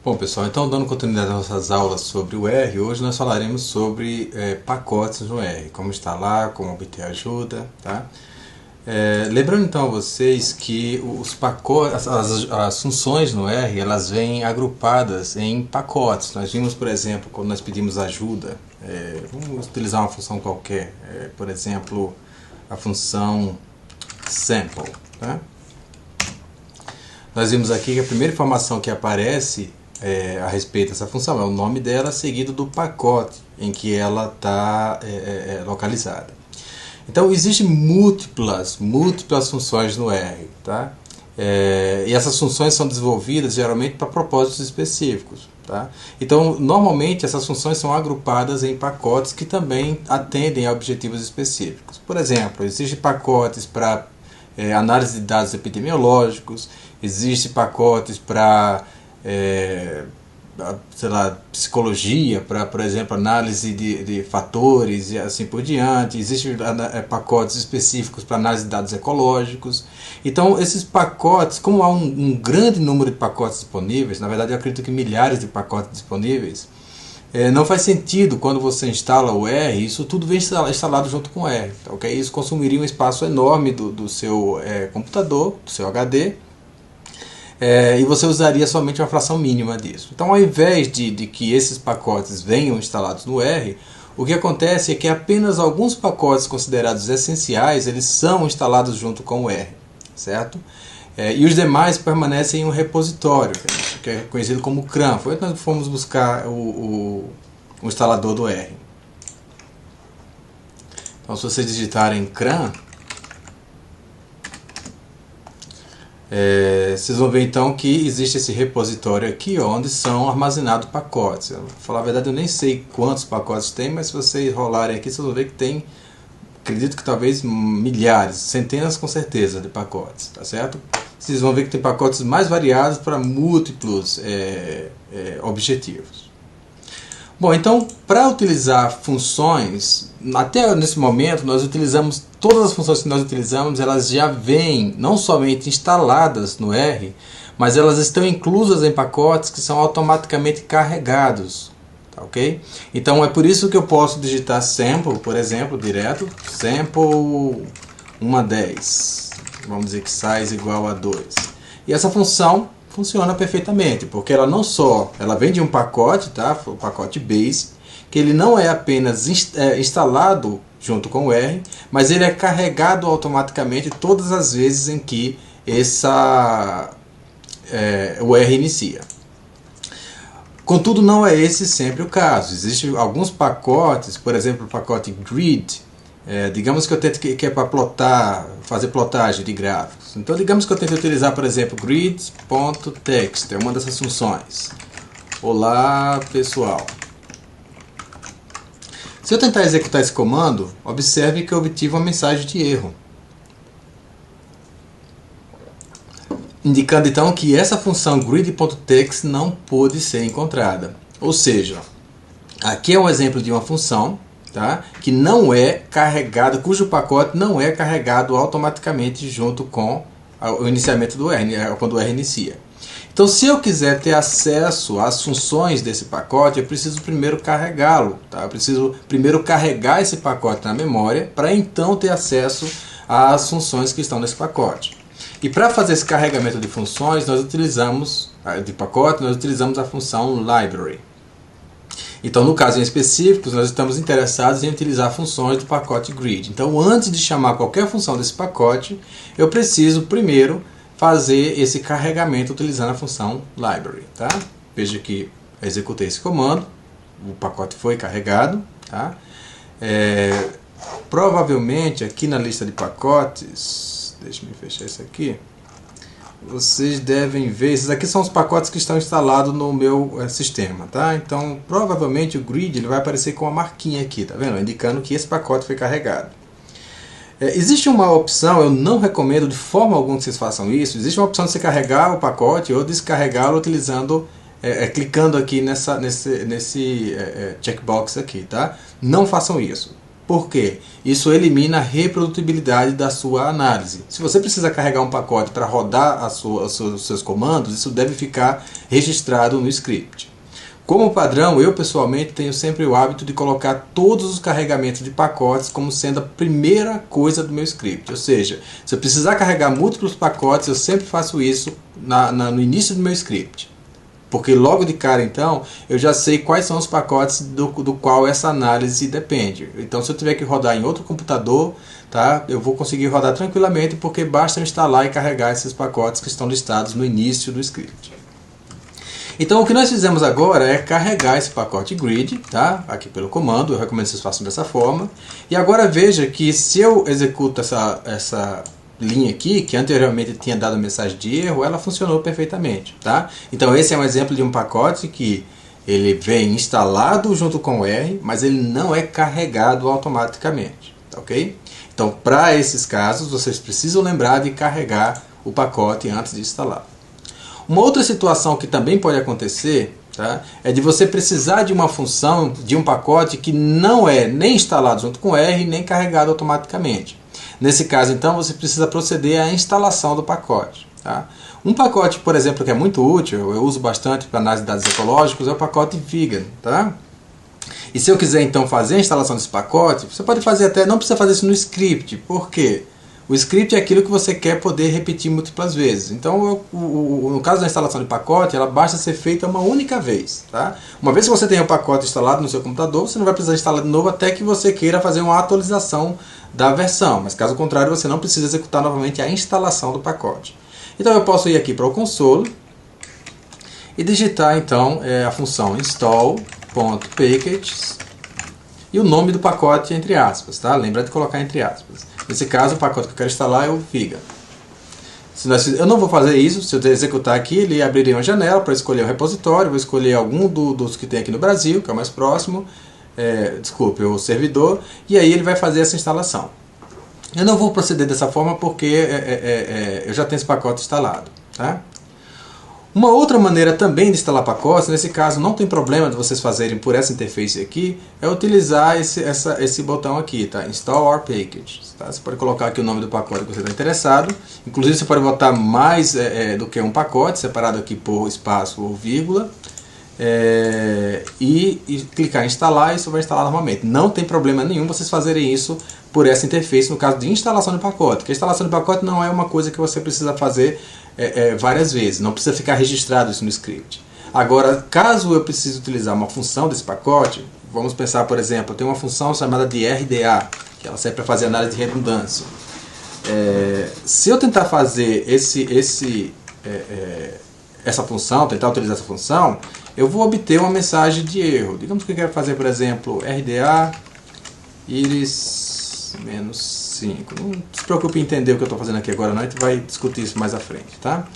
Bom, pessoal, então dando continuidade às nossas aulas sobre o R, hoje nós falaremos sobre pacotes no R, como instalar, como obter ajuda, tá? Lembrando então a vocês que os pacotes, as funções no R, elas vêm agrupadas em pacotes. Nós vimos, por exemplo, quando nós pedimos ajuda, vamos utilizar uma função qualquer, por exemplo, a função sample, tá? Nós vimos aqui que a primeira informação que aparece a respeito dessa função é o nome dela seguido do pacote em que ela está localizada. Então existem múltiplas funções no R, tá? E essas funções são desenvolvidas geralmente para propósitos específicos, tá? Então normalmente essas funções são agrupadas em pacotes que também atendem a objetivos específicos. Por exemplo, existem pacotes para análise de dados epidemiológicos, existem pacotes para sei lá, psicologia, para, por exemplo, análise de fatores e assim por diante. Existem pacotes específicos para análise de dados ecológicos. Então, esses pacotes, como há um grande número de pacotes disponíveis, na verdade eu acredito que milhares de pacotes disponíveis, não faz sentido quando você instala o R, isso tudo vem instalado junto com o R. Okay? Isso consumiria um espaço enorme do seu computador, do seu HD, e você usaria somente uma fração mínima disso. Então, ao invés de que esses pacotes venham instalados no R, o que acontece é que apenas alguns pacotes considerados essenciais eles são instalados junto com o R, certo? E os demais permanecem em um repositório, que é conhecido como CRAN. Foi onde nós fomos buscar o instalador do R. Então, se vocês digitarem CRAN, vocês vão ver então que existe esse repositório aqui, onde são armazenados pacotes. Pra falar a verdade, eu nem sei quantos pacotes tem, mas se vocês rolarem aqui, vocês vão ver que tem, acredito que talvez milhares, centenas com certeza de pacotes, tá certo? Vocês vão ver que tem pacotes mais variados para múltiplos objetivos. Bom, então, para utilizar funções, até nesse momento nós utilizamos, todas as funções que nós utilizamos, elas já vêm não somente instaladas no R, mas elas estão inclusas em pacotes que são automaticamente carregados, tá, ok? Então é por isso que eu posso digitar sample, por exemplo, direto, sample 1 a 10, vamos dizer que size igual a 2. E essa função funciona perfeitamente, porque ela não só, ela vem de um pacote, tá? O pacote base, que ele não é apenas instalado junto com o R, mas ele é carregado automaticamente todas as vezes em que o R inicia. Contudo, não é esse sempre o caso. Existem alguns pacotes, por exemplo, o pacote grid. Digamos que eu tento que é para fazer plotagem de gráficos. Então, digamos que eu tento utilizar, por exemplo, grid.text, é uma dessas funções. Olá, pessoal. Se eu tentar executar esse comando, observe que eu obtive uma mensagem de erro, indicando então que essa função grid.text não pôde ser encontrada. Ou seja, aqui é um exemplo de uma função, tá, que não é carregada, cujo pacote não é carregado automaticamente junto com o iniciamento do R, quando o R inicia. Então, se eu quiser ter acesso às funções desse pacote, eu preciso primeiro carregá-lo, tá? Eu preciso primeiro carregar esse pacote na memória para então ter acesso às funções que estão nesse pacote. E para fazer esse carregamento de funções, nós utilizamos a função library. Então, no caso em específico, nós estamos interessados em utilizar funções do pacote grid. Então, antes de chamar qualquer função desse pacote, eu preciso primeiro fazer esse carregamento utilizando a função library. Tá? Veja que eu executei esse comando, o pacote foi carregado. Tá? Provavelmente aqui na lista de pacotes, deixa eu fechar isso aqui, vocês devem ver, esses aqui são os pacotes que estão instalados no meu sistema, tá? Então, provavelmente o grid ele vai aparecer com uma marquinha aqui, tá vendo? Indicando que esse pacote foi carregado. Existe uma opção, eu não recomendo de forma alguma que vocês façam isso, existe uma opção de você carregar o pacote ou descarregá-lo utilizando, clicando aqui nesse checkbox aqui, tá? Não façam isso. Por quê? Isso elimina a reprodutibilidade da sua análise. Se você precisa carregar um pacote para rodar os seus comandos, isso deve ficar registrado no script. Como padrão, eu pessoalmente tenho sempre o hábito de colocar todos os carregamentos de pacotes como sendo a primeira coisa do meu script. Ou seja, se eu precisar carregar múltiplos pacotes, eu sempre faço isso no início do meu script. Porque logo de cara, então, eu já sei quais são os pacotes do qual essa análise depende. Então, se eu tiver que rodar em outro computador, tá, eu vou conseguir rodar tranquilamente, porque basta eu instalar e carregar esses pacotes que estão listados no início do script. Então, o que nós fizemos agora é carregar esse pacote grid, tá, aqui pelo comando. Eu recomendo que vocês façam dessa forma. E agora veja que se eu executo essa linha aqui, que anteriormente tinha dado mensagem de erro, ela funcionou perfeitamente, tá? Então esse é um exemplo de um pacote que ele vem instalado junto com o R, mas ele não é carregado automaticamente, ok? Então, para esses casos, vocês precisam lembrar de carregar o pacote antes de instalar. Uma outra situação que também pode acontecer, tá, é de você precisar de uma função, de um pacote que não é nem instalado junto com o R, nem carregado automaticamente. Nesse caso, então, você precisa proceder à instalação do pacote. Tá? Um pacote, por exemplo, que é muito útil, eu uso bastante para análise de dados ecológicos, é o pacote Vegan. Tá? E se eu quiser, então, fazer a instalação desse pacote, você pode fazer até, não precisa fazer isso no script. Por quê? O script é aquilo que você quer poder repetir múltiplas vezes. Então, no caso da instalação de pacote, ela basta ser feita uma única vez. Tá? Uma vez que você tem o pacote instalado no seu computador, você não vai precisar instalar de novo até que você queira fazer uma atualização da versão. Mas caso contrário, você não precisa executar novamente a instalação do pacote. Então, eu posso ir aqui para o console e digitar então a função install.packages e o nome do pacote entre aspas. Tá? Lembra de colocar entre aspas. Nesse caso, o pacote que eu quero instalar é o Vegan. Eu não vou fazer isso. Se eu executar aqui, ele abriria uma janela para escolher o repositório. Vou escolher algum dos que tem aqui no Brasil, que é o mais próximo. Desculpe, o servidor. E aí ele vai fazer essa instalação. Eu não vou proceder dessa forma porque eu já tenho esse pacote instalado. Tá? Uma outra maneira também de instalar pacotes, nesse caso não tem problema de vocês fazerem por essa interface aqui, é utilizar esse botão aqui, tá? Install Our Packages. Tá? Você pode colocar aqui o nome do pacote que você está interessado. Inclusive você pode botar mais do que um pacote, separado aqui por espaço ou vírgula. E clicar em instalar, isso vai instalar normalmente. Não tem problema nenhum vocês fazerem isso por essa interface no caso de instalação de pacote. Porque a instalação de pacote não é uma coisa que você precisa fazer várias vezes, não precisa ficar registrado isso no script. Agora, caso eu precise utilizar uma função desse pacote, vamos pensar, por exemplo, eu tenho uma função chamada de RDA, que ela serve para fazer análise de redundância. Se eu tentar fazer essa função, tentar utilizar essa função, eu vou obter uma mensagem de erro. Digamos que eu quero fazer, por exemplo, RDA iris -5. Não se preocupe em entender o que eu estou fazendo aqui agora, não. A gente vai discutir isso mais à frente. Tá?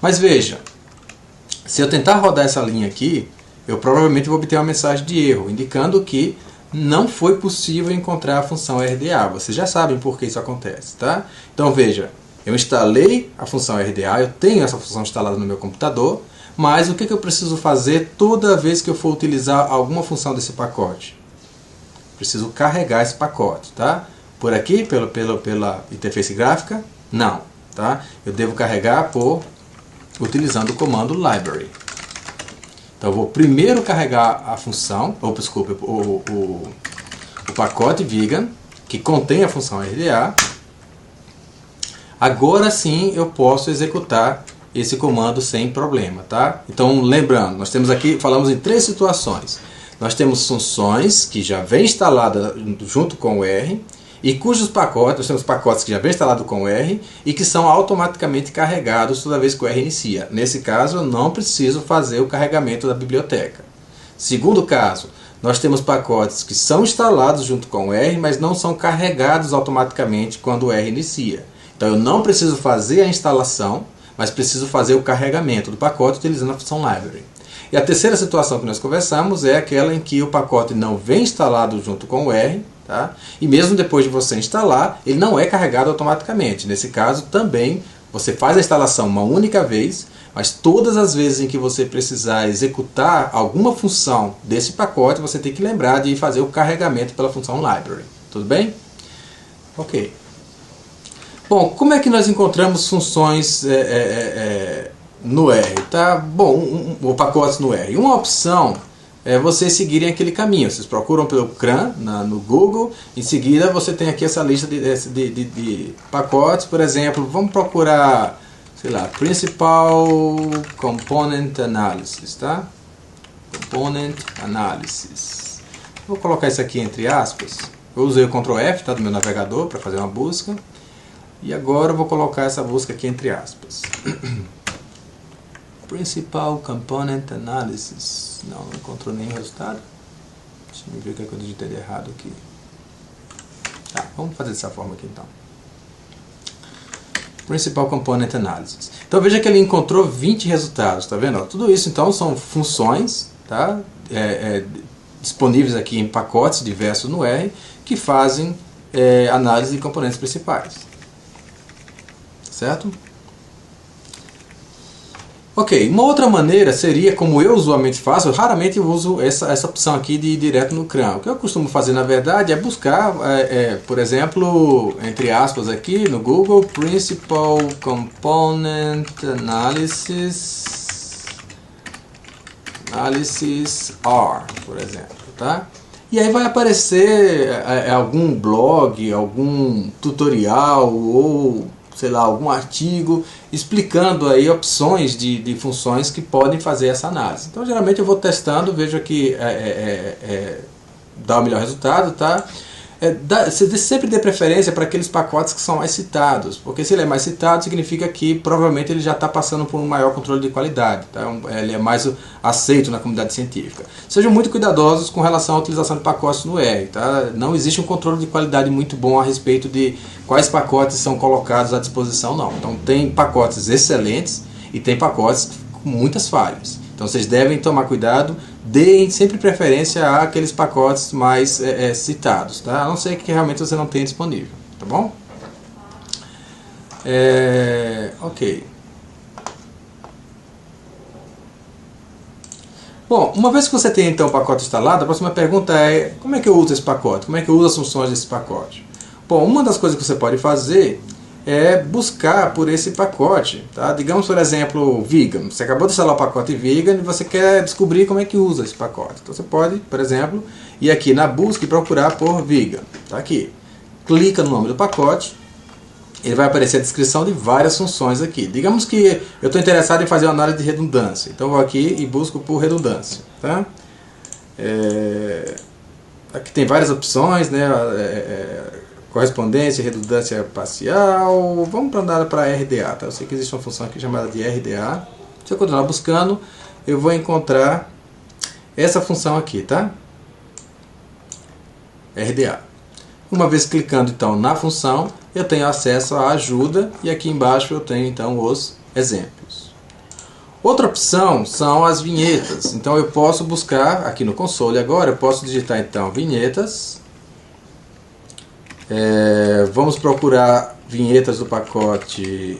Mas veja, se eu tentar rodar essa linha aqui, eu provavelmente vou obter uma mensagem de erro, indicando que não foi possível encontrar a função RDA. Vocês já sabem por que isso acontece. Tá? Então veja, eu instalei a função RDA, eu tenho essa função instalada no meu computador, mas o que eu preciso fazer toda vez que eu for utilizar alguma função desse pacote? Preciso carregar esse pacote. Tá? Por aqui, pela interface gráfica? Não. Tá? Eu devo carregar utilizando o comando library. Então eu vou primeiro carregar a função, desculpe, o pacote Vegan, que contém a função RDA. Agora sim eu posso executar esse comando sem problema. Tá? Então lembrando, nós temos aqui, falamos em 3 situações. Nós temos funções que já vem instalada junto com o R, e cujos pacotes, nós temos pacotes que já vem instalado com o R e que são automaticamente carregados toda vez que o R inicia. Nesse caso, eu não preciso fazer o carregamento da biblioteca. Segundo caso, nós temos pacotes que são instalados junto com o R, mas não são carregados automaticamente quando o R inicia. Então eu não preciso fazer a instalação, mas preciso fazer o carregamento do pacote utilizando a função library. E a terceira situação que nós conversamos é aquela em que o pacote não vem instalado junto com o R, tá? E mesmo depois de você instalar, ele não é carregado automaticamente. Nesse caso, também, você faz a instalação uma única vez, mas todas as vezes em que você precisar executar alguma função desse pacote, você tem que lembrar de fazer o carregamento pela função library. Tudo bem? Ok. Bom, como é que nós encontramos funções no R? Tá? Bom, ou pacotes no R. Uma opção é vocês seguirem aquele caminho. Vocês procuram pelo CRAN no Google, em seguida você tem aqui essa lista de pacotes. Por exemplo, vamos procurar, sei lá, Principal Component Analysis, tá? Component Analysis. Vou colocar isso aqui entre aspas. Eu usei o Ctrl F, tá, do meu navegador para fazer uma busca. E agora eu vou colocar essa busca aqui entre aspas. Principal Component Analysis. Não encontrou nenhum resultado. Deixa eu ver o que eu digitei de errado aqui. Tá, vamos fazer dessa forma aqui então. Principal Component Analysis. Então veja que ele encontrou 20 resultados, tá vendo? Tudo isso então são funções, tá? Disponíveis aqui em pacotes diversos no R, que fazem análise de componentes principais. Certo? Ok, uma outra maneira seria, como eu usualmente faço, eu raramente uso essa opção aqui de ir direto no CRAN. O que eu costumo fazer, na verdade, é buscar, por exemplo, entre aspas aqui no Google, Principal Component Analysis R, por exemplo, tá? E aí vai aparecer algum blog, algum tutorial ou, sei lá, algum artigo explicando aí opções de funções que podem fazer essa análise. Então geralmente eu vou testando, vejo que dá o melhor resultado, tá? Você sempre dê preferência para aqueles pacotes que são mais citados, porque se ele é mais citado significa que provavelmente ele já está passando por um maior controle de qualidade, tá? Ele é mais aceito na comunidade científica. Sejam muito cuidadosos com relação à utilização de pacotes no R, tá? Não existe um controle de qualidade muito bom a respeito de quais pacotes são colocados à disposição, não. Então tem pacotes excelentes e tem pacotes com muitas falhas. Então vocês devem tomar cuidado, deem sempre preferência àqueles pacotes mais citados, tá? A não ser que realmente você não tenha disponível, tá bom? Ok. Bom, uma vez que você tem então o pacote instalado, a próxima pergunta é: como é que eu uso esse pacote? Como é que eu uso as funções desse pacote? Bom, uma das coisas que você pode fazer é buscar por esse pacote, tá? Digamos, por exemplo, Vegan. Você acabou de instalar o pacote Vegan e você quer descobrir como é que usa esse pacote. Então você pode, por exemplo, ir aqui na busca e procurar por Vegan. Tá aqui. Clica no nome do pacote. Ele vai aparecer a descrição de várias funções aqui. Digamos que eu estou interessado em fazer uma análise de redundância. Então eu vou aqui e busco por redundância. Tá? Aqui tem várias opções, né? Correspondência, redundância parcial. Vamos para RDA, tá? Eu sei que existe uma função aqui chamada de RDA. Se eu continuar buscando, eu vou encontrar essa função aqui, tá? RDA. Uma vez clicando então na função, eu tenho acesso à ajuda e aqui embaixo eu tenho então os exemplos. Outra opção são as vinhetas. Então eu posso buscar aqui no console agora, eu posso digitar então vinhetas. Vamos procurar vinhetas do pacote,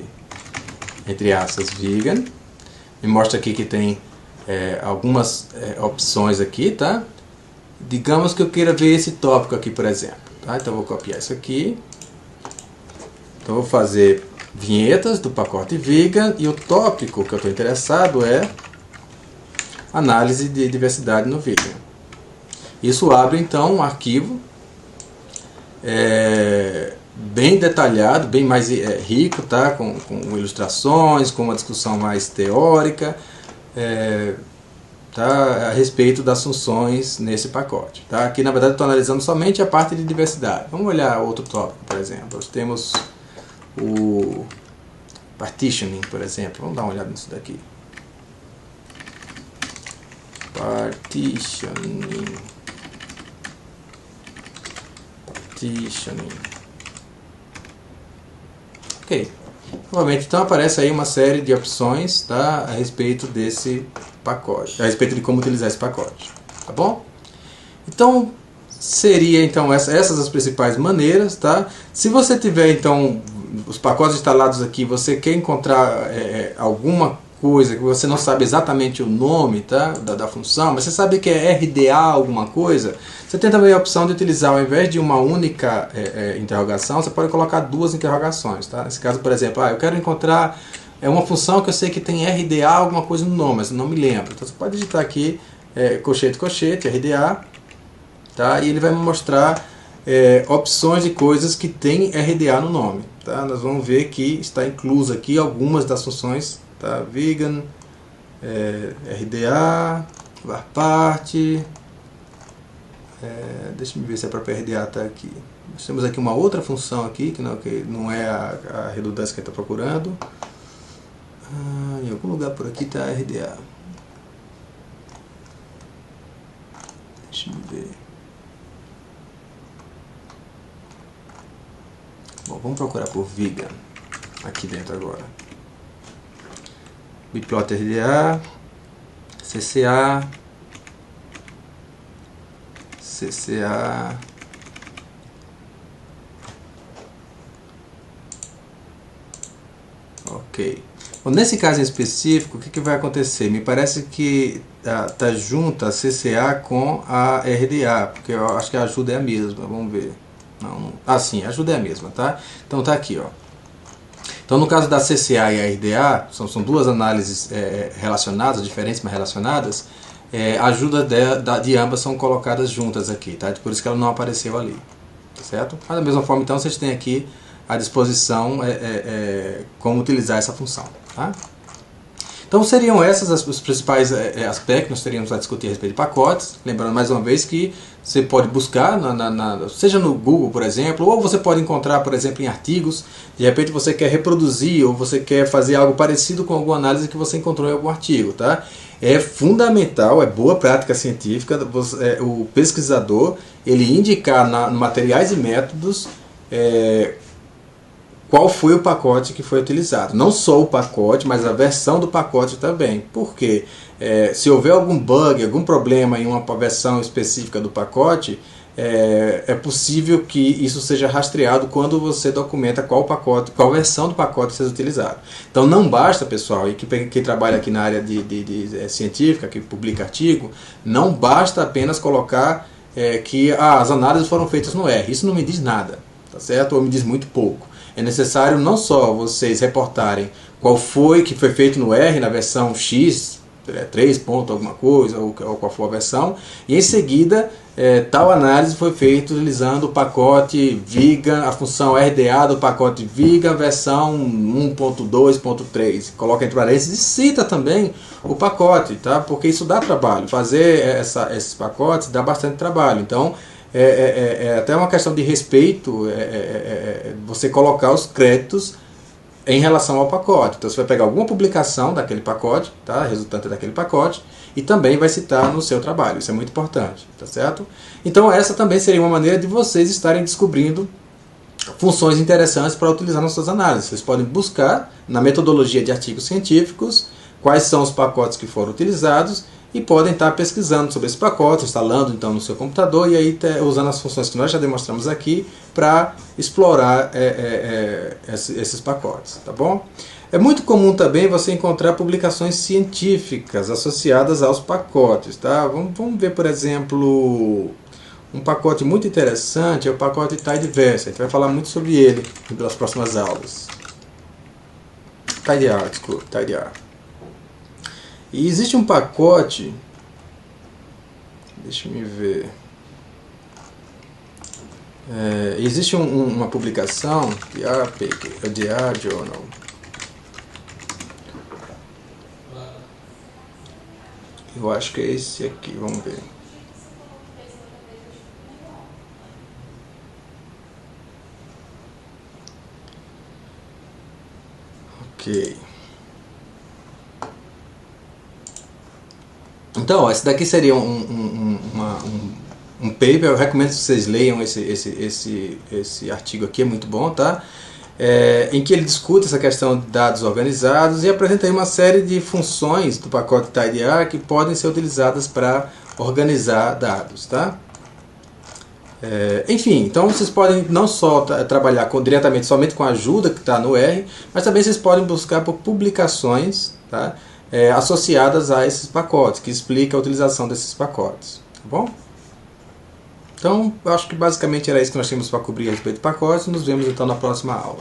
entre aspas, Vegan. Me mostra aqui que tem algumas opções aqui, tá? Digamos que eu queira ver esse tópico aqui, por exemplo. Tá? Então eu vou copiar isso aqui. Então eu vou fazer vinhetas do pacote Vegan e o tópico que eu estou interessado é análise de diversidade no Vegan. Isso abre então um arquivo bem detalhado, bem mais rico, tá? com ilustrações, com uma discussão mais teórica, tá? A respeito das funções nesse pacote. Tá? Aqui na verdade estou analisando somente a parte de diversidade. Vamos olhar outro tópico, por exemplo. Nós temos o partitioning, por exemplo. Vamos dar uma olhada nisso daqui. Partitioning. Ok. Novamente, então aparece aí uma série de opções, tá, a respeito desse pacote, a respeito de como utilizar esse pacote, tá bom? Então seria então essas as principais maneiras, tá? Se você tiver então os pacotes instalados aqui, você quer encontrar alguma coisa que você não sabe exatamente o nome, tá, da função, mas você sabe que é RDA alguma coisa, você tem também a opção de utilizar, ao invés de uma única interrogação, você pode colocar duas interrogações. Tá? Nesse caso, por exemplo, eu quero encontrar uma função que eu sei que tem RDA alguma coisa no nome, mas eu não me lembro. Então você pode digitar aqui colchete, RDA, tá? E ele vai me mostrar opções de coisas que tem RDA no nome. Tá? Nós vamos ver que está incluso aqui algumas das funções, tá? Vegan, RDA, varpart, deixa eu ver se a própria RDA está aqui. Nós temos aqui uma outra função aqui, que não é a redundância que a gente está procurando. Em algum lugar por aqui está a RDA. Deixa eu ver. Bom, vamos procurar por vegan aqui dentro agora. Biplot RDA, CCA, ok. Bom, nesse caso em específico, o que vai acontecer? Me parece que tá junto a CCA com a RDA, porque eu acho que a ajuda é a mesma. Vamos ver. Não. Sim, a ajuda é a mesma, tá? Então tá aqui, ó. Então no caso da CCA e a RDA, são duas análises relacionadas, diferentes, mas relacionadas. A ajuda de ambas são colocadas juntas aqui, tá? Por isso que ela não apareceu ali, tá certo? Mas da mesma forma, então, vocês têm aqui à disposição como utilizar essa função, tá? Então seriam esses os principais aspectos que nós teríamos a discutir a respeito de pacotes. Lembrando mais uma vez que você pode buscar, seja no Google, por exemplo, ou você pode encontrar, por exemplo, em artigos. De repente você quer reproduzir ou você quer fazer algo parecido com alguma análise que você encontrou em algum artigo. Tá? É fundamental, é boa prática científica, o pesquisador ele indicar no materiais e métodos qual foi o pacote que foi utilizado. Não só o pacote, mas a versão do pacote também. Por quê? Se houver algum bug, algum problema em uma versão específica do pacote, é possível que isso seja rastreado quando você documenta qual versão do pacote seja utilizado. Então não basta, pessoal, e quem trabalha aqui na área de científica, que publica artigo, não basta apenas colocar que as análises foram feitas no R. Isso não me diz nada, tá certo? Ou me diz muito pouco. É necessário não só vocês reportarem qual foi que foi feito no R, na versão X, 3 ponto alguma coisa, ou qual for a versão, e em seguida tal análise foi feita utilizando o pacote vegan, a função RDA do pacote vegan, versão 1.2.3. Coloca entre parênteses e cita também o pacote, tá? Porque isso dá trabalho. Fazer esses pacotes dá bastante trabalho. Então, até uma questão de respeito você colocar os créditos em relação ao pacote. Então você vai pegar alguma publicação daquele pacote, tá? Resultante daquele pacote, e também vai citar no seu trabalho. Isso é muito importante, tá certo? Então essa também seria uma maneira de vocês estarem descobrindo funções interessantes para utilizar nas suas análises. Vocês podem buscar na metodologia de artigos científicos quais são os pacotes que foram utilizados e podem estar pesquisando sobre esse pacote, instalando então no seu computador e aí usando as funções que nós já demonstramos aqui para explorar esses pacotes, tá bom? É muito comum também você encontrar publicações científicas associadas aos pacotes, tá? Vamos ver, por exemplo, um pacote muito interessante, é o pacote Tidyverse. A gente vai falar muito sobre ele nas próximas aulas. Tidyr. E existe um pacote, deixa eu ver, existe uma publicação, DR Journal, eu acho que é esse aqui, vamos ver. Ok. Então, esse daqui seria um paper. Eu recomendo que vocês leiam esse artigo aqui, é muito bom, tá? Em que ele discute essa questão de dados organizados e apresenta aí uma série de funções do pacote Tidyr que podem ser utilizadas para organizar dados, tá? Enfim, então vocês podem não só trabalhar diretamente somente com a ajuda que está no R, mas também vocês podem buscar por publicações, tá? associadas a esses pacotes, que explica a utilização desses pacotes. Tá bom? Então, eu acho que basicamente era isso que nós tínhamos para cobrir a respeito de pacotes. Nos vemos então na próxima aula.